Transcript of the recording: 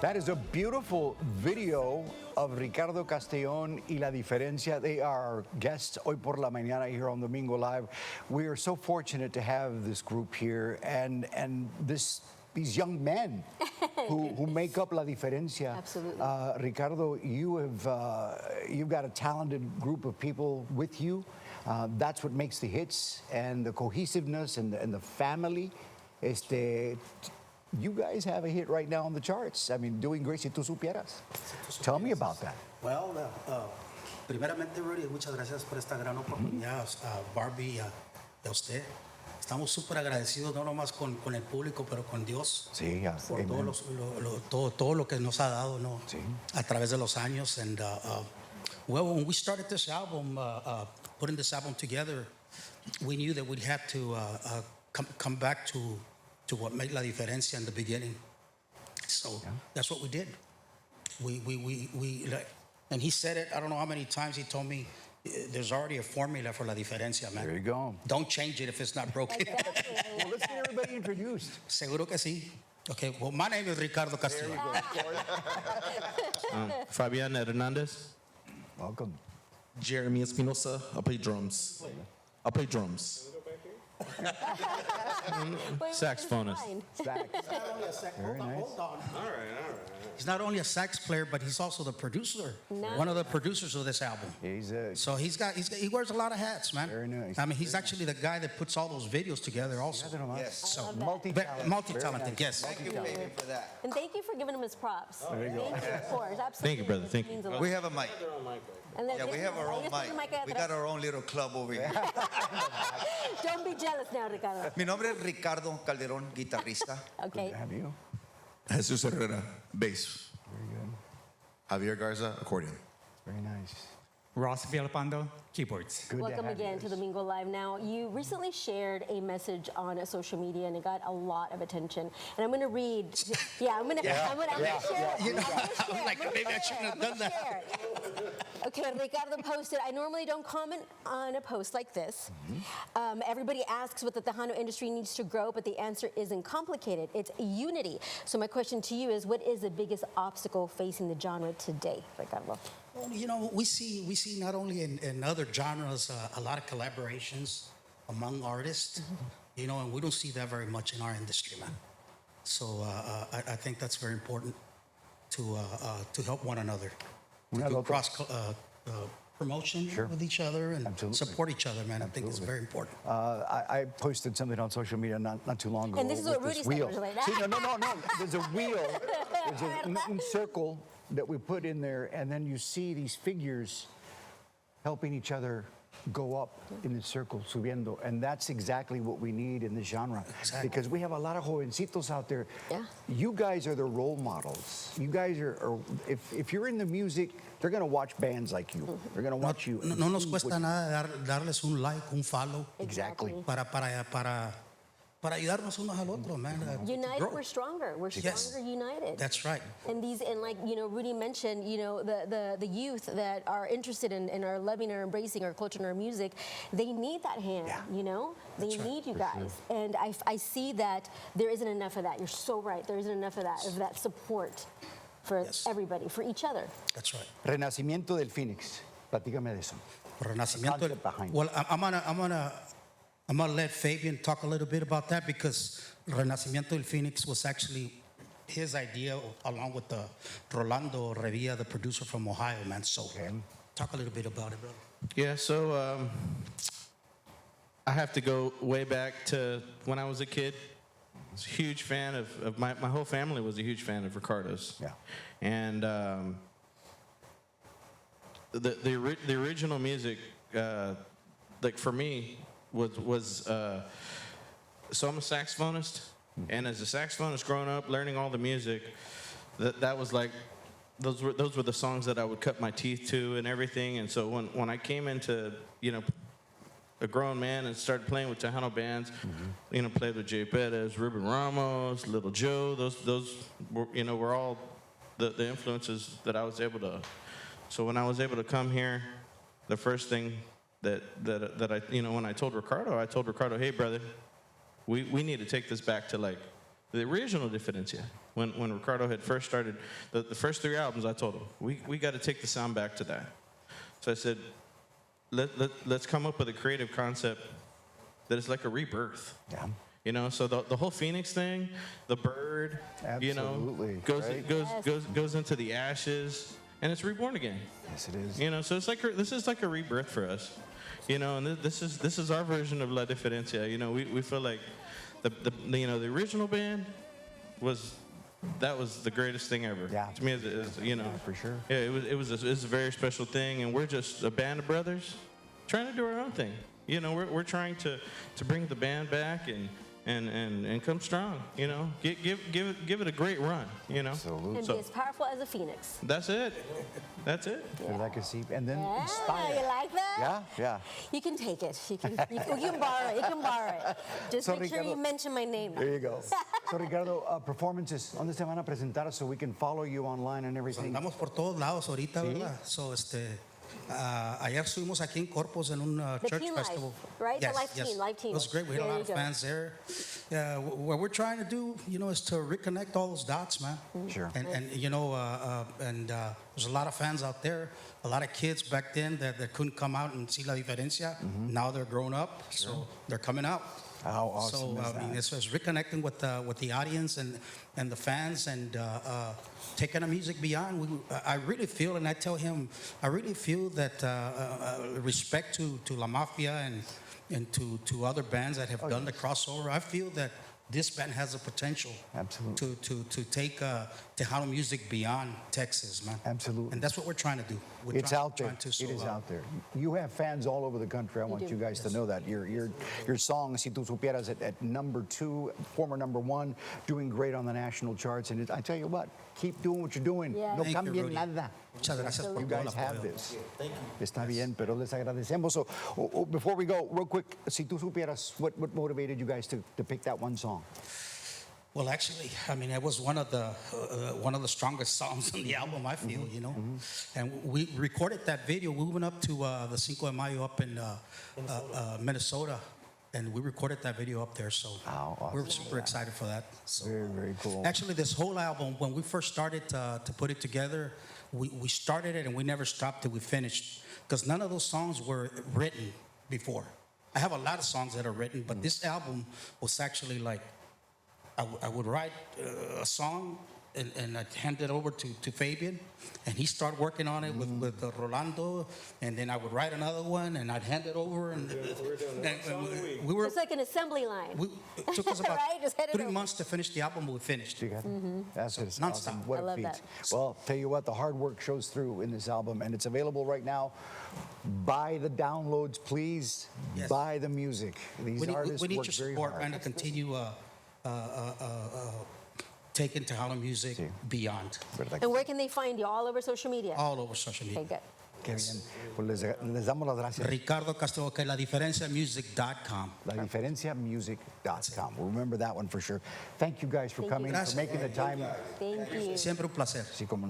That is a beautiful video of Ricardo Castillon y La Diferencia. They are our guests hoy por la mañana here on Domingo Live. We are so fortunate to have this group here and these young men who make up La Diferencia. Absolutely. Ricardo, you've got a talented group of people with you. That's what makes the hits and the cohesiveness and the family. You guys have a hit right now on the charts. I mean, doing great, si tú supieras. Tell me about that. Well, primeramente, Rudy, muchas gracias por esta gran oportunidad, Barbie y a usted. Estamos súper agradecidos, no nomás con el público, pero con Dios. Sí, por todo lo que nos ha dado, ¿no? Sí. A través de los años. And, well, when we started this album, putting this album together, we knew that we'd have to come back to what made La Diferencia in the beginning. So that's what we did. We and he said it, I don't know how many times he told me, there's already a formula for La Diferencia, man. There you go. Don't change it if it's not broken. Exactly. Well, let's get everybody introduced. Seguro que sí. Okay, well, my name is Ricardo Castillon. Fabian Hernandez. Welcome. Jeremy Espinosa. I play drums. Wait, Saxophonist. fine. Sax. Very nice. Hold on. All right. He's not only a sax player, but he's also the producer. Nice. One of the producers of this album. So he wears a lot of hats, man. Very nice. I mean, he's actually the guy that puts all those videos together also. Yes. So Multi-talented. multi-talented, yes. Thank you, baby, for that. And thank you for giving him his props. There you go. Thank you, of course. Absolutely. Thank you, brother. Thank you. Means a lot. We have a mic. And then- Yeah, we have our own mic. We got our own little club over here. Don't be jealous now, Ricardo. Mi nombre es Ricardo Calderón, guitarrista. Okay. Have you? Jesus Herrera, bass. Very good. Javier Garza, accordion. Very nice. Ross Villalpando, keyboards. Good Welcome to have again you. to Domingo Live. Now, you recently shared a message on social media and it got a lot of attention. And I'm going to read. Yeah, I'm going to share. I'm like, maybe I shouldn't have done that. Okay, Ricardo posted, I normally don't comment on a post like this. Everybody asks what the Tejano industry needs to grow, but the answer isn't complicated. It's unity. So my question to you is, what is the biggest obstacle facing the genre today, Ricardo? Well, you know, we see not only in other genres a lot of collaborations among artists, you know, and we don't see that very much in our industry, man. So I think that's very important to help one another, to do cross promotion with each other and support each other, man. I think it's very important. I posted something on social media not too long ago. And this is with what Rudy wheel. said. See, no. There's a wheel. There's a circle that we put in there, and then you see these figures helping each other go up in the circle, subiendo. And that's exactly what we need in this genre. Exactly. Because we have a lot of jovencitos out there. Yeah. You guys are the role models. You guys are if you're in the music, they're going to watch bands like you. They're going to watch you. No nos cuesta nada darles un like, un follow. Exactly. Para ayudarnos unos al otro, man. United, grow. we're stronger. We're stronger united. That's right. And like, you know, Rudy mentioned, you know, the youth that are interested in are loving or embracing our culture and our music, they need that hand, you know? They need you guys. And I see that there isn't enough of that. You're so right. There isn't enough of that support for everybody, for each other. That's right. Renacimiento del Phoenix. Platícame de eso. Renacimiento. Concept behind it. Well, I'm gonna let Fabian talk a little bit about that because Renacimiento del Phoenix was actually his idea along with Rolando Revilla, the producer from Ohio, man. So talk a little bit about it, brother. Yeah, so I have to go way back to when I was a kid. I was a huge fan of my whole family was a huge fan of Ricardo's. Yeah. And the original music, like for me, was so I'm a saxophonist, and as a saxophonist growing up, learning all the music, that was like those were the songs that I would cut my teeth to and everything. And so when I came into, you know, a grown man and started playing with Tejano bands, you know, played with Jay Perez, Ruben Ramos, Little Joe, those were, you know, were all the influences that I was able to. So when I was able to come here, the first thing that I, you know, when I told Ricardo, hey brother, we need to take this back to like the original Diferenzia. When Ricardo had first started, the first 3 albums, I told him, we got to take the sound back to that. So I said, let's come up with a creative concept that is like a rebirth. Yeah. You know, so the whole Phoenix thing, the bird, you know, Absolutely, goes right? goes into the ashes, and it's reborn again. Yes, it is. You know, so it's like this is like a rebirth for us. You know, and this is our version of La Diferencia. You know, we feel like the original band was the greatest thing ever. Yeah. To me, you know, for sure. Yeah, it was a very special thing, and we're just a band of brothers trying to do our own thing. You know, we're trying to bring the band back and come strong. You know, give it a great run. You know, Absolutely. And be as powerful as a phoenix. that's it. That's it. The legacy, and then Yeah, inspire. you like that? Yeah, yeah. You can take it. You can borrow it. You can borrow it. Just So, make sure you Ricardo- mention my name. There you go. So, Ricardo, performances, ¿dónde se van a presentar so we can follow you online and everything? Andamos por todos lados ahorita, Sí. ¿verdad? So, ayer estuvimos aquí en Corpus en un The church Teen Live, festival. right? The Live Teen. It was great. We had a There lot you of go. fans there. What we're trying to do, you know, is to reconnect all those dots, man. Sure. And you know, there's a lot of fans out there. A lot of kids back then that couldn't come out and see La Diferencia. Now they're grown up, so they're coming out. How awesome So is I mean, that? it's reconnecting with the audience and the fans and taking the music beyond. I really feel, and I tell him, I really feel that respect to La Mafia and to other bands that have done the crossover. I feel that this band has the potential Absolutely. to take Tejano music beyond Texas, man. Absolutely. And that's what we're trying to do. We're It's out there. trying to, It is out there. You have fans all over the country. I want do. you guys to know that. Your song, Si Tú Supieras, at number 2, former number 1, doing great on the national charts. And I tell you what, keep doing what you're doing. Yeah. No Thank you, cambien Rudy. nada. Muchas gracias por You todo el guys have apoyo. this. Está bien, pero les agradecemos. So, before we go, real quick, Si Tú Supieras, what motivated you guys to pick that one song? Well, actually, I mean, it was one of the strongest songs on the album. I feel, you know, and we recorded that video. We went up to the Cinco de Mayo up in Minnesota, and we recorded that video up there. So Wow, we're awesome. super excited for that. So, Very, very cool. actually, this whole album, when we first started to put it together, we started it and we never stopped till we finished, because none of those songs were written before. I have a lot of songs that are written, but this album was actually like, I would write a song and I'd hand it over to Fabian, and he started working on it with Rolando, and then I would write another one and I'd hand it over, and we were. It's like an assembly line. It took us about Right? Just hand it 3 over. months to finish the album, but we finished. You got it? That's it. It's nonstop. awesome. What I a love feat. that. Well, tell you what, the hard work shows through in this album, and it's available right now. Buy the downloads, please. Yes. Buy the music. These artists We need work your very support, hard. man, to continue taking Tejano music Sí. beyond, ¿Verdad? And where can they find you? All over social media? all over social media. Okay, good. Qué bien. Pues les damos las gracias. Ricardo Castillon, que ladiferenciamusic.com. LaDiferenciamusic.com. We'll remember that one for sure. Thank you guys for Thank you. coming, Gracias. for making the time. Thank you. Siempre un placer. Sí, como no.